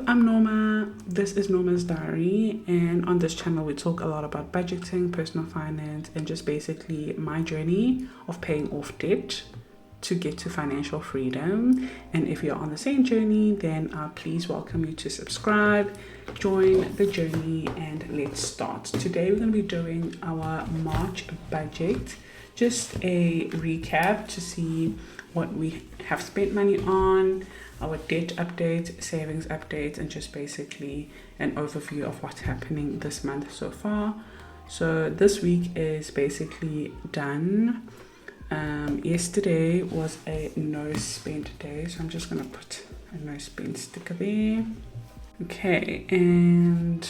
I'm Noma, this is Noma's Diary, and on this channel we talk a lot about budgeting, personal finance, and just basically my journey of paying off debt to get to financial freedom. And if you're on the same journey, then please welcome you to subscribe, join the journey, and let's start. Today we're going to be doing our March budget, just a recap to see what we have spent money on, our debt update, savings update, and just basically an overview of what's happening this month so far. So this week is basically done. Yesterday was a no spend day, so I'm just gonna put a no spend sticker there. Okay, and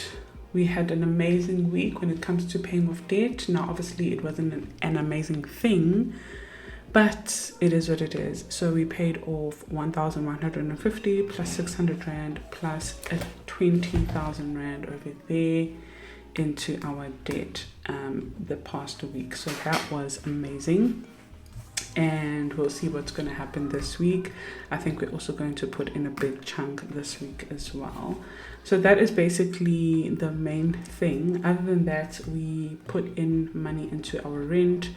we had an amazing week when it comes to paying off debt. Now obviously it wasn't an amazing thing, but it is what it is. So we paid off 1,150 plus 600 rand plus a 20,000 rand over there into our debt the past week. So that was amazing. And we'll see what's going to happen this week. I think we're also going to put in a big chunk this week as well. So that is basically the main thing. Other than that, we put in money into our rent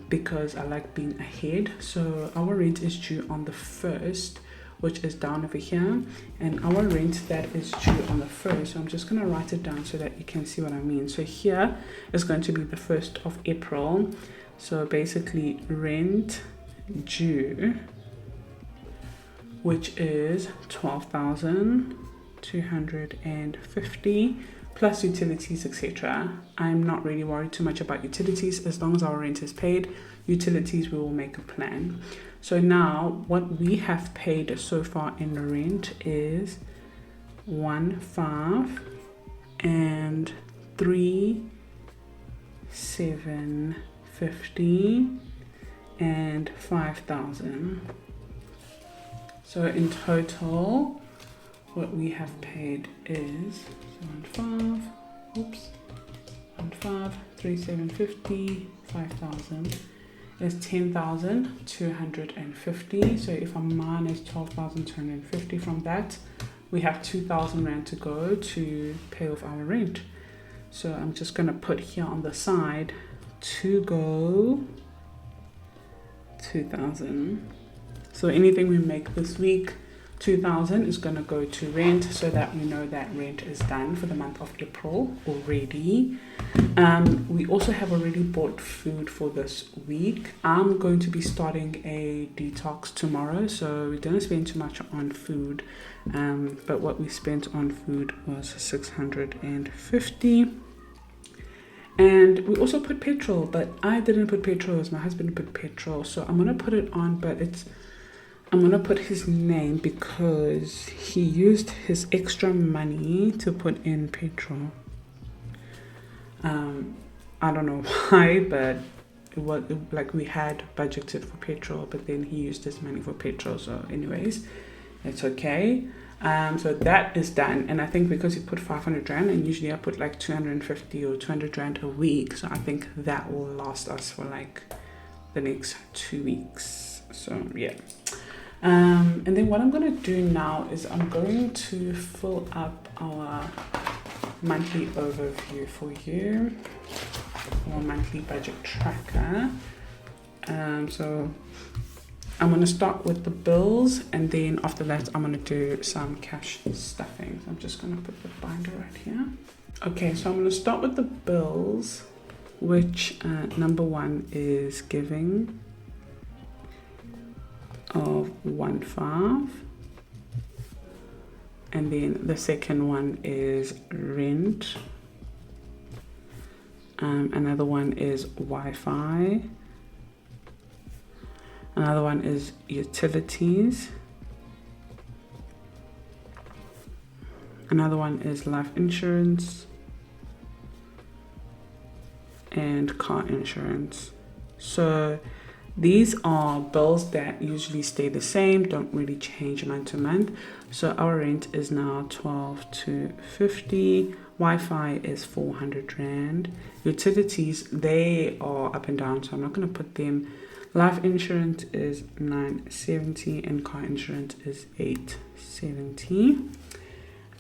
because I like being ahead. So our rent is due on the 1st, which is down over here, and our rent that is due on the 1st. So I'm just going to write it down so that you can see what I mean. So here is going to be the 1st of April. So basically rent due, which is 12,250 plus utilities, etc. I'm not really worried too much about utilities. As long as our rent is paid, utilities we will make a plan. So now what we have paid so far in the rent is 1,500 and 3,750 and 5,000. So in total what we have paid is 3,750, 5,000 is 10,250. So if I minus 12,250 from that, we have 2,000 rand to go to pay off our rent. So I'm just going to put here on the side to go 2,000. So anything we make this week, 2,000 is going to go to rent, so that we know that rent is done for the month of April already. We also have already bought food for this week. I'm going to be starting a detox tomorrow, so we didn't spend too much on food, but what we spent on food was 650. And we also put petrol, but I didn't put petrol, it was my husband put petrol. So I'm gonna put it on, but I'm gonna put his name because he used his extra money to put in petrol. I don't know why, but it was like we had budgeted for petrol, but then he used his money for petrol. So anyways, it's okay. So that is done, and I think because he put 500 rand, and usually I put like 250 or 200 rand a week, so I think that will last us for like the next 2 weeks. So yeah. And then what I'm going to do now is I'm going to fill up our monthly overview for you, our monthly budget tracker. So I'm going to start with the bills, and then after that I'm going to do some cash stuffing. So I'm just going to put the binder right here. Okay, so I'm going to start with the bills, which number one is giving of 1,500, and then the second one is rent, another one is Wi-Fi, another one is utilities, another one is life insurance, and car insurance. So these are bills that usually stay the same, don't really change month to month. So our rent is now 12,250. Wi-Fi is 400 rand. Utilities, they are up and down, so I'm not going to put them. Life insurance is 970 and car insurance is 870.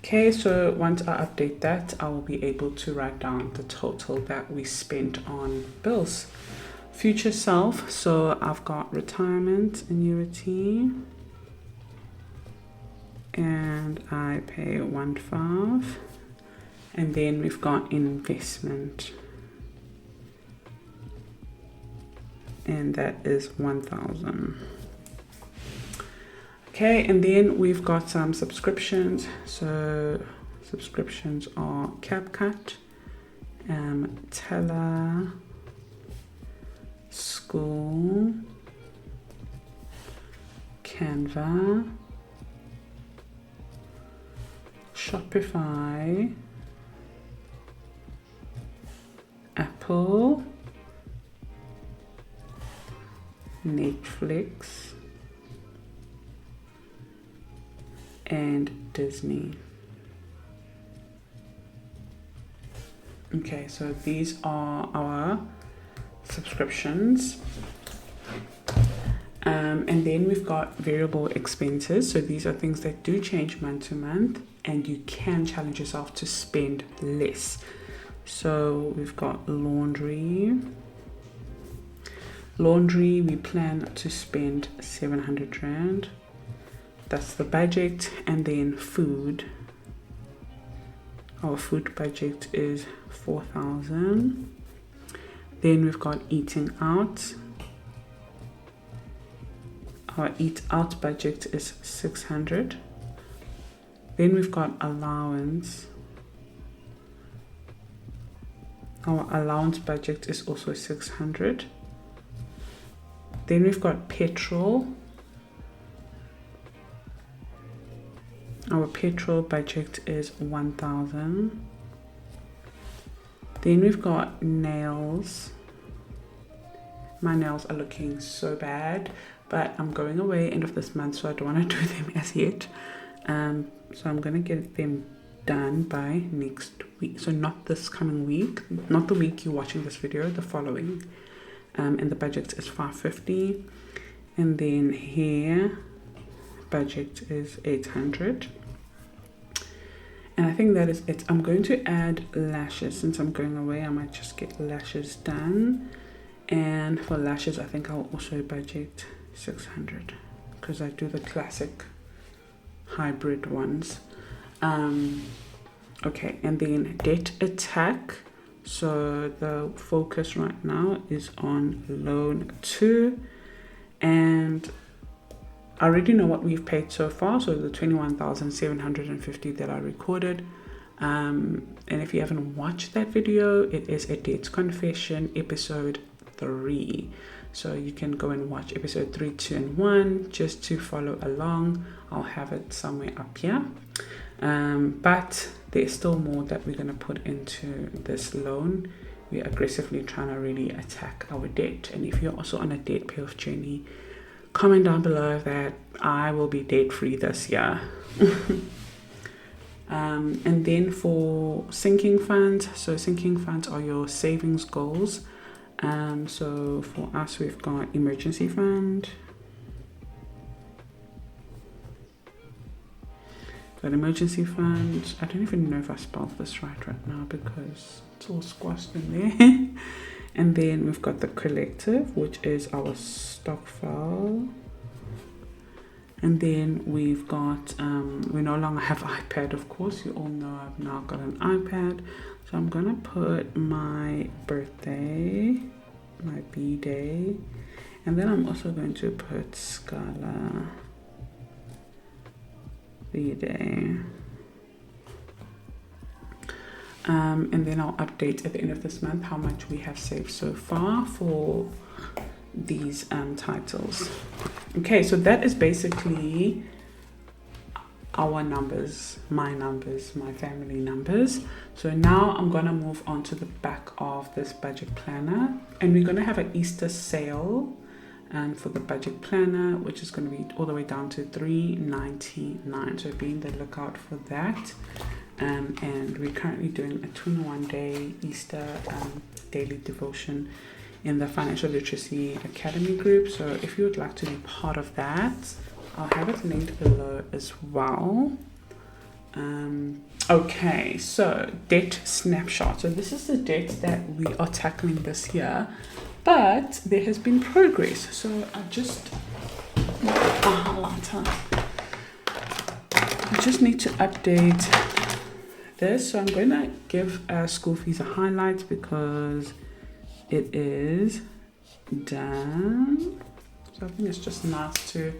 Okay, so once I update that, I will be able to write down the total that we spent on bills. Future self, so I've got retirement annuity, and I pay 1.5, and then we've got investment, and that is 1,000. Okay, and then we've got some subscriptions. So subscriptions are CapCut, Teller, School, Canva, Shopify, Apple, Netflix, and Disney. Okay, so these are our subscriptions. And then we've got variable expenses. So these are things that do change month to month, and you can challenge yourself to spend less. So we've got laundry. Laundry, we plan to spend 700 Rand. That's the budget. And then food. Our food budget is 4,000. Then we've got eating out. Our eat out budget is 600. Then we've got allowance. Our allowance budget is also 600. Then we've got petrol. Our petrol budget is 1,000. Then we've got nails. My nails are looking so bad, but I'm going away end of this month, so I don't want to do them as yet. So I'm going to get them done by next week. So not this coming week, not the week you're watching this video, the following. And the budget is 550. And then hair budget is 800. And I think that is it. I'm going to add lashes. Since I'm going away, I might just get lashes done. And for lashes, I think I'll also budget 600 because I do the classic hybrid ones. Okay, and then debt attack. So the focus right now is on loan 2, and I already know what we've paid so far. So the 21,750 that I recorded. And if you haven't watched that video, it is a debt confession episode 3. So you can go and watch episode 3, 2, and 1 just to follow along. I'll have it somewhere up here. But there's still more that we're going to put into this loan. We're aggressively trying to really attack our debt. And if you're also on a debt payoff journey, comment down below that I will be debt free this year. And then for sinking funds, so sinking funds are your savings goals. So for us, we've got emergency fund. Got emergency fund. I don't even know if I spelled this right now because it's all squashed in there. And then we've got the collective, which is our stock file. And then we've got, we no longer have iPad, of course. You all know I've now got an iPad. So I'm going to put my birthday, my B-day. And then I'm also going to put Scala B-day. And then I'll update at the end of this month how much we have saved so far for these titles. Okay, so that is basically our numbers, my family numbers. So now I'm gonna move on to the back of this budget planner, and we're gonna have an Easter sale for the budget planner, which is going to be all the way down to $3.99. So be on the lookout for that. And we're currently doing a 21-day Easter daily devotion in the Financial Literacy Academy group. So if you would like to be part of that, I'll have it linked below as well. Okay, so debt snapshot. So this is the debt that we are tackling this year, but there has been progress. So I just need to update this. So I'm going to give school fees a highlight because it is done. So I think it's just nice to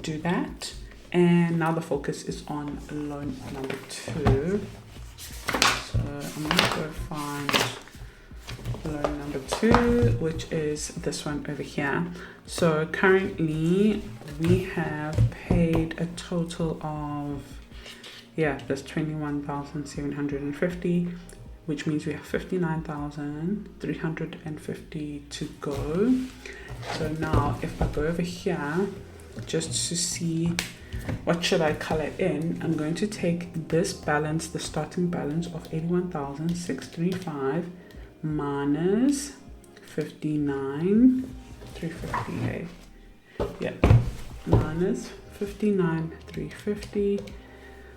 do that. And now the focus is on loan number 2. So I'm going to go find loan number 2, which is this one over here. So currently we have paid a total of, there's 21,750, which means we have 59,350 to go. So now if I go over here, just to see what should I color in, I'm going to take this balance, the starting balance of 81,635 minus 59,350. Minus 59,350,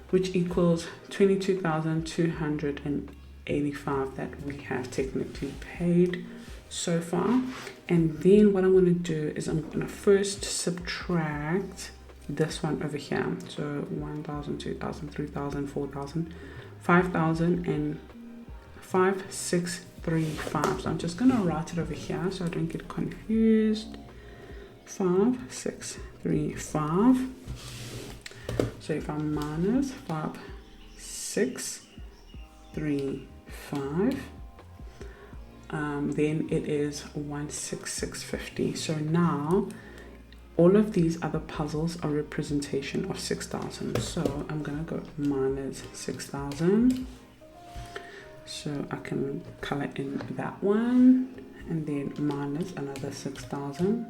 which equals 22,285 that we have technically paid so far. And then what I'm going to do is I'm going to first subtract this one over here. So 1,000, 2,000, 3,000, 4,000, 5,000, and 5,635. So I'm just going to write it over here so I don't get confused. 5,635. So if I minus 5,635, then it is 16650. So now all of these other puzzles are representation of 6,000. So I'm gonna go minus 6,000. So I can color in that one, and then minus another 6,000.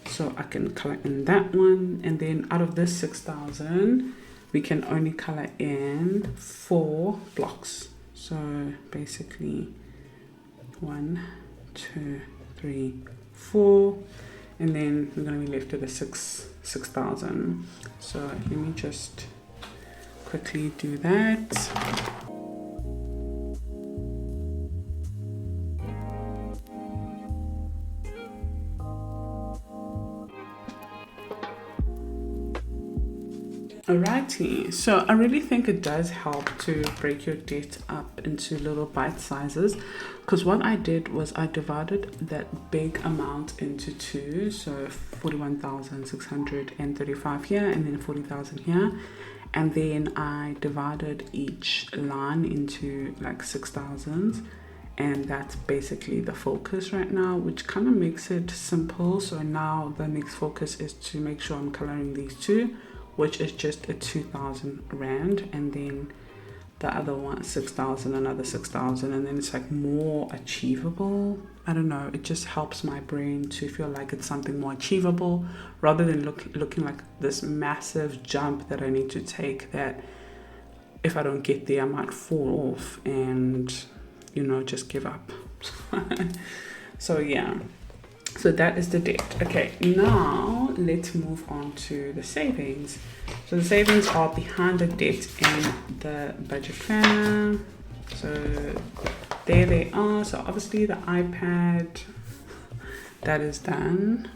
So I can color in that one, and then out of this 6,000, we can only color in 4 blocks. So basically 1, 2, 3, 4, and then we're going to be left with a 6,000. So let me just quickly do that. Alrighty, so I really think it does help to break your debt up into little bite sizes, because what I did was I divided that big amount into 2, so 41,635 here and then 40,000 here, and then I divided each line into like 6,000, and that's basically the focus right now, which kind of makes it simple. So now the next focus is to make sure I'm coloring these 2, which is just a 2,000 rand, and then the other one 6,000, another 6,000, and then it's like more achievable. I don't know, it just helps my brain to feel like it's something more achievable rather than looking like this massive jump that I need to take, that if I don't get there I might fall off and just give up. So yeah, so that is the debt. Okay, now let's move on to the savings. So the savings are behind the debt in the budget planner. So there they are. So obviously the iPad, that is done.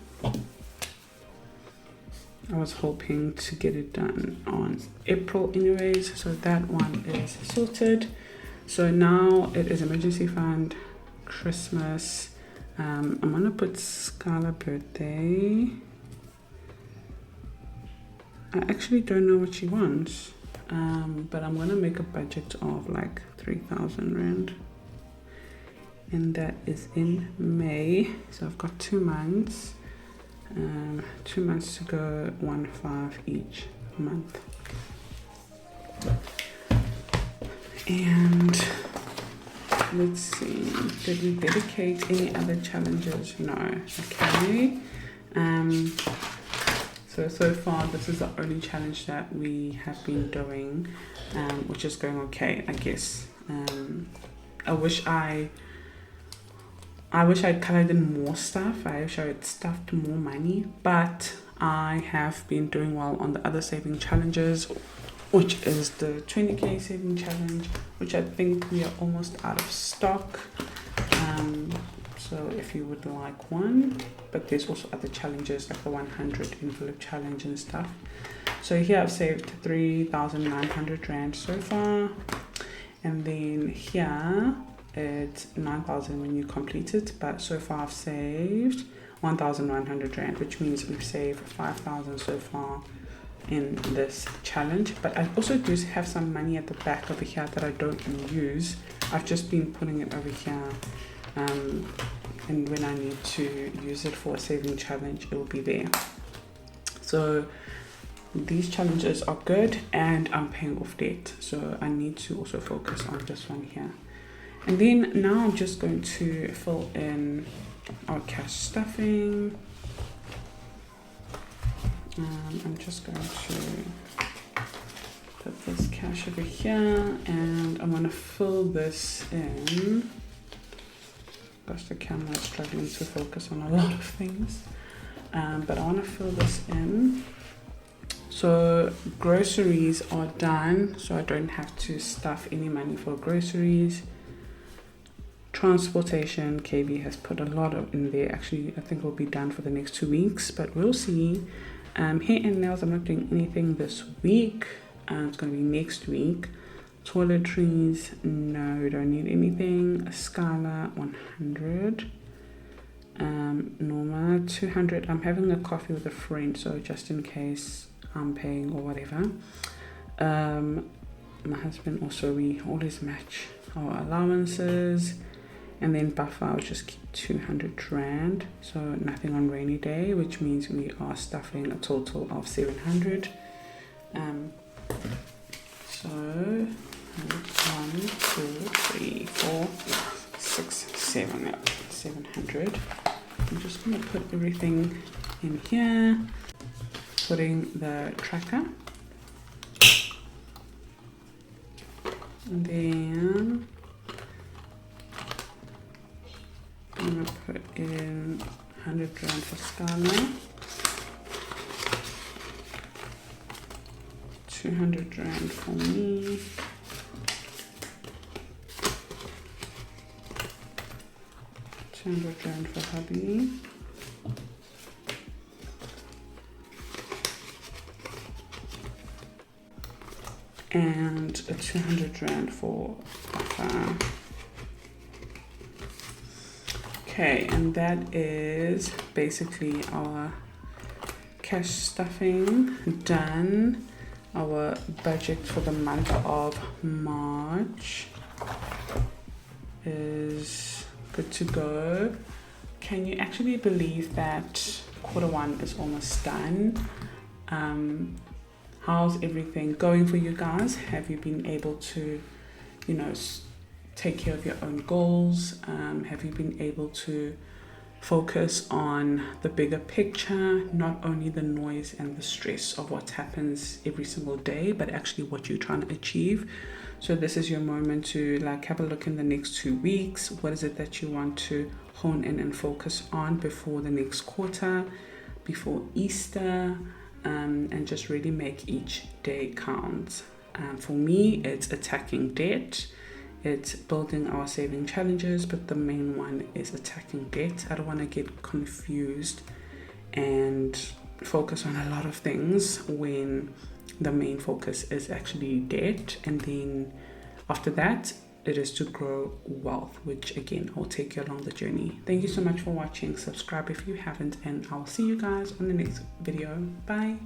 I was hoping to get it done on April anyways, so that one is sorted. So now it is emergency fund, Christmas. I'm gonna put Scarlet birthday. I actually don't know what she wants, but I'm gonna make a budget of like 3,000 rand, and that is in May. So I've got 2 months, 2 months to go, 1,500 each month. And let's see, did we dedicate any other challenges? No. Okay. So far this is the only challenge that we have been doing, which is going okay, I guess. I wish I'd colored in more stuff. I wish I had stuffed more money, but I have been doing well on the other saving challenges. which is the 20k saving challenge, which I think we are almost out of stock. So if you would like one, but there's also other challenges like the 100 envelope challenge and stuff. So here I've saved 3,900 rand so far, and then here it's 9,000 when you complete it, but so far I've saved 1,100 rand, which means we've saved 5,000 so far in this challenge. But I also do have some money at the back over here that I don't use. I've just been putting it over here, and when I need to use it for a saving challenge, it will be there. So these challenges are good, and I'm paying off debt, so I need to also focus on this one here. And then now I'm just going to fill in our cash stuffing. I'm just going to put this cash over here, and I'm going to fill this in. Gosh, the camera is struggling to focus on a lot of things, but I want to fill this in. So groceries are done, so I don't have to stuff any money for groceries. Transportation, KB has put a lot of in there. Actually, I think will be done for the next 2 weeks, but we'll see. Hair and nails, I'm not doing anything this week. It's going to be next week. Toiletries, no, we don't need anything. Scala, 100. Noma, 200. I'm having a coffee with a friend, so just in case I'm paying or whatever. My husband also, we always match our allowances. And then buffer, I'll just keep 200 rand, so nothing on rainy day, which means we are stuffing a total of 700. So 1, 2, 3, 4, 6, 7, yeah, 700. I'm just gonna put everything in here, putting the tracker, and then I'm going to put in 100 rand for Scala, 200 rand for me, 200 rand for hubby, and a 200 rand for buffer. Okay, and that is basically our cash stuffing done. Our budget for the month of March is good to go. Can you actually believe that Q1 is almost done? How's everything going for you guys? Have you been able to, take care of your own goals? Have you been able to focus on the bigger picture, not only the noise and the stress of what happens every single day, but actually what you're trying to achieve? So this is your moment to have a look in the next 2 weeks. What is it that you want to hone in and focus on before the next quarter, before Easter, and just really make each day count. For me, it's attacking debt. It's building our saving challenges, but the main one is attacking debt. I don't want to get confused and focus on a lot of things when the main focus is actually debt. And then after that, it is to grow wealth, which again, I'll take you along the journey. Thank you so much for watching. Subscribe if you haven't, and I'll see you guys on the next video. Bye.